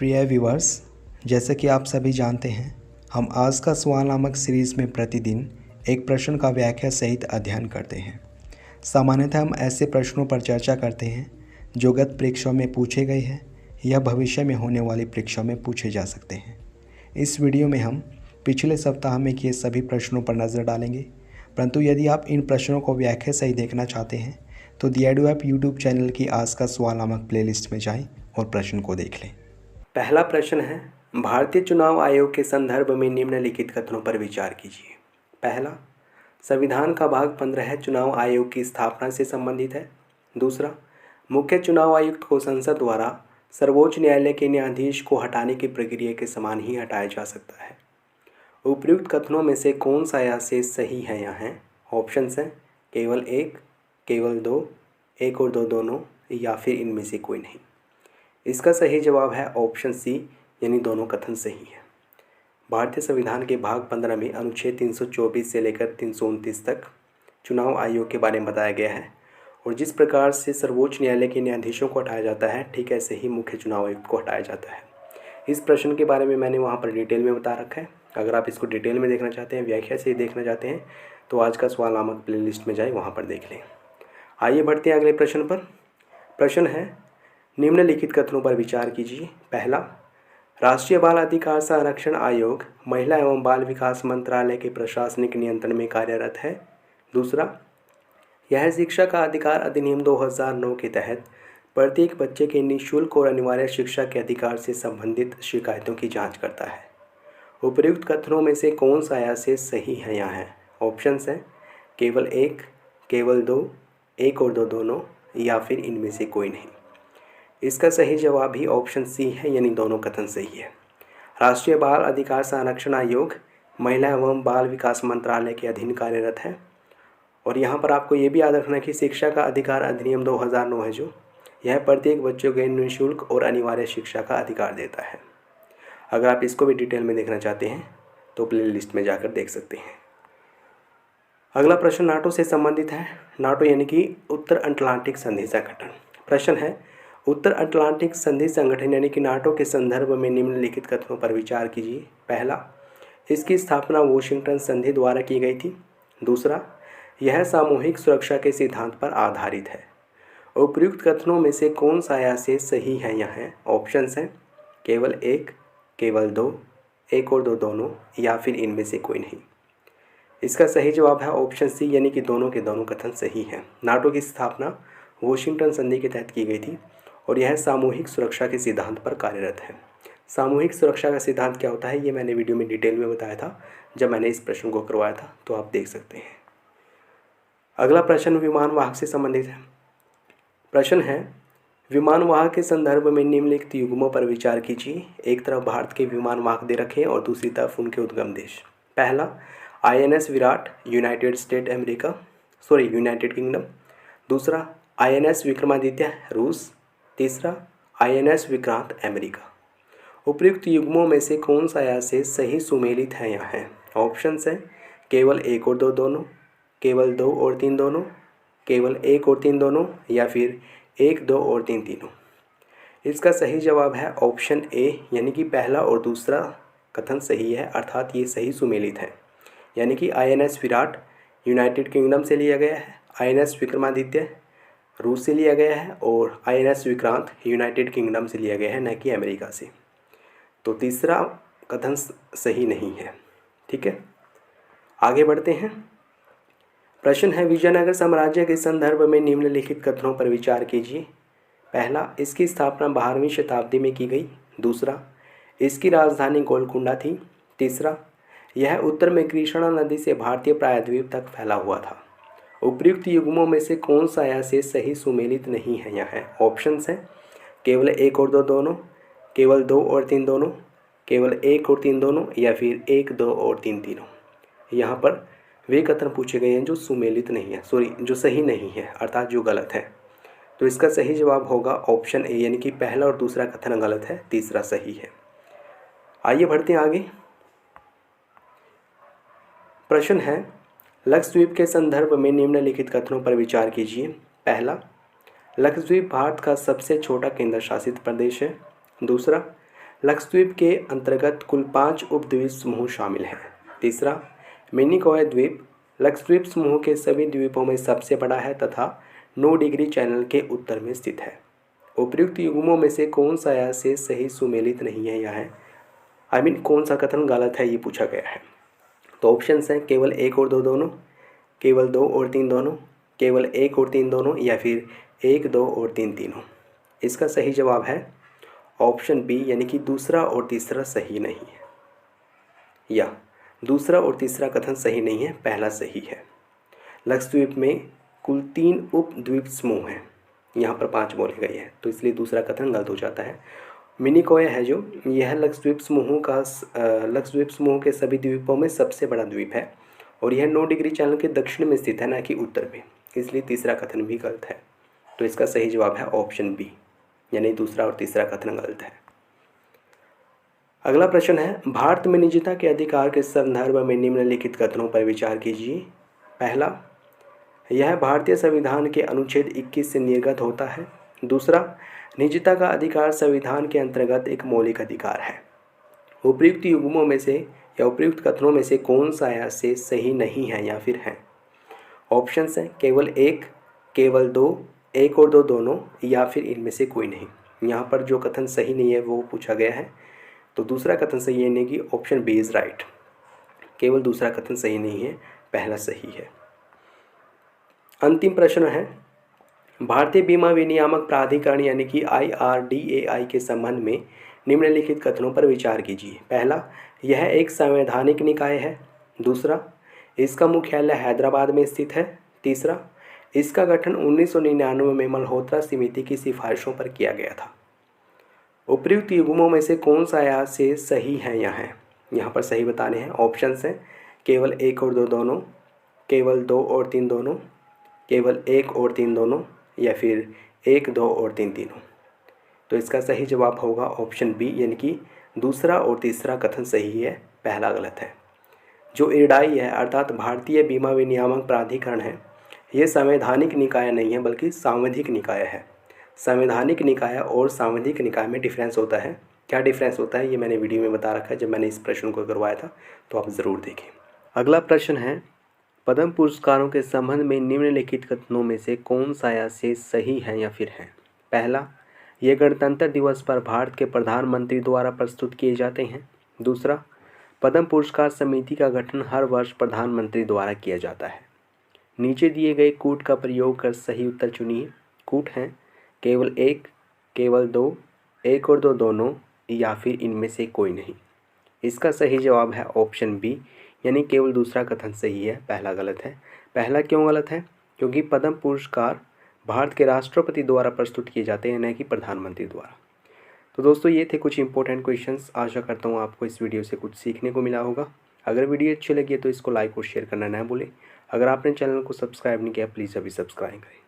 प्रिय व्यूअर्स, जैसा कि आप सभी जानते हैं, हम आज का सवाल नामक सीरीज़ में प्रतिदिन एक प्रश्न का व्याख्या सहित अध्ययन करते हैं। सामान्यतः हम ऐसे प्रश्नों पर चर्चा करते हैं जो गत परीक्षाओं में पूछे गए हैं या भविष्य में होने वाली परीक्षाओं में पूछे जा सकते हैं। इस वीडियो में हम पिछले सप्ताह में किए सभी प्रश्नों पर नज़र डालेंगे, परंतु यदि आप इन प्रश्नों को व्याख्या सही देखना चाहते हैं तो दी एडू ऐप यूट्यूब चैनल की आज का सवाल नामक प्लेलिस्ट में जाएं और प्रश्न को देख लें। पहला प्रश्न है, भारतीय चुनाव आयोग के संदर्भ में निम्नलिखित कथनों पर विचार कीजिए। पहला, संविधान का भाग 15 चुनाव आयोग की स्थापना से संबंधित है। दूसरा, मुख्य चुनाव आयुक्त को संसद द्वारा सर्वोच्च न्यायालय के न्यायाधीश को हटाने की प्रक्रिया के समान ही हटाया जा सकता है। उपयुक्त कथनों में से कौन सा या से सही है या है? ऑप्शंस हैं केवल एक, केवल दो, एक और दो दोनों, या फिर इनमें से कोई नहीं। इसका सही जवाब है ऑप्शन सी, यानी दोनों कथन सही है। भारतीय संविधान के भाग 15 में अनुच्छेद 324 से लेकर 329 तक चुनाव आयोग के बारे में बताया गया है, और जिस प्रकार से सर्वोच्च न्यायालय के न्यायाधीशों को हटाया जाता है, ठीक ऐसे ही मुख्य चुनाव आयुक्त को हटाया जाता है। इस प्रश्न के बारे में मैंने वहाँ पर डिटेल में बता रखा है। अगर आप इसको डिटेल में देखना चाहते हैं, व्याख्या से देखना चाहते हैं, तो आज का सवाल नामक प्ले लिस्ट में जाए, वहाँ पर देख लें। आइए बढ़ते हैं अगले प्रश्न पर। प्रश्न है, निम्नलिखित कथनों पर विचार कीजिए। पहला, राष्ट्रीय बाल अधिकार संरक्षण आयोग महिला एवं बाल विकास मंत्रालय के प्रशासनिक नियंत्रण में कार्यरत है। दूसरा, यह शिक्षा का अधिकार अधिनियम 2009 के तहत प्रत्येक बच्चे के निःशुल्क और अनिवार्य शिक्षा के अधिकार से संबंधित शिकायतों की जांच करता है। उपर्युक्त कथनों में से कौन सा या से सही है या है? ऑप्शंस हैं केवल एक, केवल दो, एक और दो दोनों, या फिर इनमें से कोई नहीं। इसका सही जवाब ही ऑप्शन सी है, यानी दोनों कथन सही है। राष्ट्रीय बाल अधिकार संरक्षण आयोग महिला एवं बाल विकास मंत्रालय के अधीन कार्यरत है, और यहाँ पर आपको ये भी याद रखना कि शिक्षा का अधिकार अधिनियम 2009 है, जो यह प्रत्येक बच्चों के निःशुल्क और अनिवार्य शिक्षा का अधिकार देता है। अगर आप इसको भी डिटेल में देखना चाहते हैं तो प्ले लिस्ट में जाकर देख सकते हैं। अगला प्रश्न नाटो से संबंधित है। नाटो यानी कि उत्तर अटलांटिक संधि संगठन। प्रश्न है, उत्तर अटलांटिक संधि संगठन यानी कि नाटो के संदर्भ में निम्नलिखित कथनों पर विचार कीजिए। पहला, इसकी स्थापना वॉशिंगटन संधि द्वारा की गई थी। दूसरा, यह सामूहिक सुरक्षा के सिद्धांत पर आधारित है। उपयुक्त कथनों में से कौन सा या से सही है या है? ऑप्शंस हैं केवल एक, केवल दो, एक और दो दोनों, या फिर इनमें से कोई नहीं। इसका सही जवाब है ऑप्शन सी, यानी कि दोनों के दोनों कथन सही हैं। नाटो की स्थापना वॉशिंगटन संधि के तहत की गई थी, और यह सामूहिक सुरक्षा के सिद्धांत पर कार्यरत है। सामूहिक सुरक्षा का सिद्धांत क्या होता है, ये मैंने वीडियो में डिटेल में बताया था जब मैंने इस प्रश्न को करवाया था, तो आप देख सकते हैं। अगला प्रश्न विमान वाहक से संबंधित है। प्रश्न है, विमान वाहक के संदर्भ में निम्नलिखित युग्मों पर विचार कीजिए। एक तरफ भारत के विमान वाहक दे रखे और दूसरी तरफ उनके उद्गम देश। पहला, INS विराट यूनाइटेड किंगडम। दूसरा, INS विक्रमादित्य रूस। तीसरा, INS विक्रांत अमेरिका। उपयुक्त युग्मों में से कौन सा या से सही सुमेलित है या है? ऑप्शंस हैं केवल एक और दो दोनों, केवल दो और तीन दोनों, केवल एक और तीन दोनों, या फिर एक, दो और तीन तीनों। इसका सही जवाब है ऑप्शन ए, यानी कि पहला और दूसरा कथन सही है, अर्थात ये सही सुमेलित है। यानी कि INS विराट यूनाइटेड किंगडम से लिया गया है, INS विक्रमादित्य रूस से लिया गया है, और INS विक्रांत यूनाइटेड किंगडम से लिया गया है, न कि अमेरिका से। तो तीसरा कथन सही नहीं है। ठीक है, आगे बढ़ते हैं। प्रश्न है, विजयनगर साम्राज्य के संदर्भ में निम्नलिखित कथनों पर विचार कीजिए। पहला, इसकी स्थापना 12वीं शताब्दी में की गई। दूसरा, इसकी राजधानी गोलकुंडा थी। तीसरा, यह उत्तर में कृष्णा नदी से भारतीय प्रायद्वीप तक फैला हुआ था। उपयुक्त युग्मों में से कौन सा या से सही सुमेलित नहीं है या है? ऑप्शंस हैं केवल एक और दो दोनों, केवल दो और तीन दोनों, केवल एक और तीन दोनों, या फिर एक, दो और तीन तीनों। यहाँ पर वे कथन पूछे गए हैं जो सुमेलित नहीं है, जो सही नहीं है, अर्थात जो गलत है। तो इसका सही जवाब होगा ऑप्शन ए, यानी कि पहला और दूसरा कथन गलत है, तीसरा सही है। आइए बढ़ते हैं आगे। प्रश्न है, लक्षद्वीप के संदर्भ में निम्नलिखित कथनों पर विचार कीजिए। पहला, लक्षद्वीप भारत का सबसे छोटा केंद्र शासित प्रदेश है। दूसरा, लक्षद्वीप के अंतर्गत कुल 5 उपद्वीप समूह शामिल हैं। तीसरा, मिनिकॉय द्वीप लक्षद्वीप समूह के सभी द्वीपों में सबसे बड़ा है तथा 9 डिग्री चैनल के उत्तर में स्थित है। उपर्युक्त युग्मों में से कौन सा या से सही सुमेलित नहीं है या है कौन सा कथन गलत है, ये पूछा गया है। तो ऑप्शंस हैं केवल 1 और 2 दोनों, केवल 2 और 3 दोनों, केवल 1 और 3 दोनों या फिर 1, 2 और 3 तीनों। इसका सही जवाब है ऑप्शन बी, यानी कि दूसरा और तीसरा सही नहीं है, या दूसरा और तीसरा कथन सही नहीं है, पहला सही है। लक्षद्वीप में कुल 3 उपद्वीप समूह हैं, यहाँ पर 5 बोले गए हैं, तो इसलिए दूसरा कथन गलत हो जाता है। मिनिकॉय है जो, यह लक्षद्वीप समूह के सभी द्वीपों में सबसे बड़ा द्वीप है और यह 9 डिग्री चैनल के दक्षिण में स्थित है, न कि उत्तर में, इसलिए तीसरा कथन भी गलत है। तो इसका सही जवाब है ऑप्शन बी, यानी दूसरा और तीसरा कथन गलत है। अगला प्रश्न है, भारत में निजता के अधिकार के संदर्भ में निम्नलिखित कथनों पर विचार कीजिए। पहला, यह भारतीय संविधान के अनुच्छेद 21 से निर्गत होता है। दूसरा, निजता का अधिकार संविधान के अंतर्गत एक मौलिक अधिकार है। उपर्युक्त युग्मों में से या उपर्युक्त कथनों में से कौन सा या से सही नहीं है या फिर है। ऑप्शंस हैं केवल 1, केवल 2, 1 और 2 दोनों, या फिर इनमें से कोई नहीं। यहाँ पर जो कथन सही नहीं है वो पूछा गया है, तो दूसरा कथन सही है, यानी कि ऑप्शन बी इज़ राइट। केवल दूसरा कथन सही नहीं है, पहला सही है। अंतिम प्रश्न है, भारतीय बीमा विनियामक प्राधिकरण यानी कि IRDAI के संबंध में निम्नलिखित कथनों पर विचार कीजिए। पहला, यह एक संवैधानिक निकाय है। दूसरा, इसका मुख्यालय हैदराबाद में स्थित है। तीसरा, इसका गठन 1999 में मल्होत्रा समिति की सिफारिशों पर किया गया था। उपर्युक्त युग्मों में से कौन सा या से सही है या है, यहाँ पर सही बताने हैं। ऑप्शंस हैं केवल 1 और 2 दोनों, केवल 2 और 3 दोनों, केवल 1 और 3 दोनों, या फिर 1, 2 और 3 तीनों। तो इसका सही जवाब होगा ऑप्शन बी, यानी कि दूसरा और तीसरा कथन सही है, पहला गलत है। जो IRDAI है अर्थात भारतीय बीमा विनियामक प्राधिकरण है, ये संवैधानिक निकाय नहीं है बल्कि सांविधिक निकाय है। संवैधानिक निकाय और सांविधिक निकाय में डिफरेंस होता है। क्या डिफरेंस होता है ये मैंने वीडियो में बता रखा है, जब मैंने इस प्रश्न को करवाया था, तो आप ज़रूर देखें। अगला प्रश्न है, पद्म पुरस्कारों के संबंध में निम्नलिखित कथनों में से कौन सा या से सही है या फिर है। पहला, ये गणतंत्र दिवस पर भारत के प्रधानमंत्री द्वारा प्रस्तुत किए जाते हैं। दूसरा, पद्म पुरस्कार समिति का गठन हर वर्ष प्रधानमंत्री द्वारा किया जाता है। नीचे दिए गए कूट का प्रयोग कर सही उत्तर चुनिए। कूट हैं केवल 1, केवल 2, 1 और 2 दोनों, या फिर इनमें से कोई नहीं। इसका सही जवाब है ऑप्शन बी, यानी केवल दूसरा कथन सही है, पहला गलत है। पहला क्यों गलत है? क्योंकि पद्म पुरस्कार भारत के राष्ट्रपति द्वारा प्रस्तुत किए जाते हैं, न कि प्रधानमंत्री द्वारा। तो दोस्तों, ये थे कुछ इंपॉर्टेंट क्वेश्चंस। आशा करता हूँ आपको इस वीडियो से कुछ सीखने को मिला होगा। अगर वीडियो अच्छी लगी है तो इसको लाइक और शेयर करना ना भूलें। अगर आपने चैनल को सब्सक्राइब नहीं किया, प्लीज़ अभी सब्सक्राइब करें।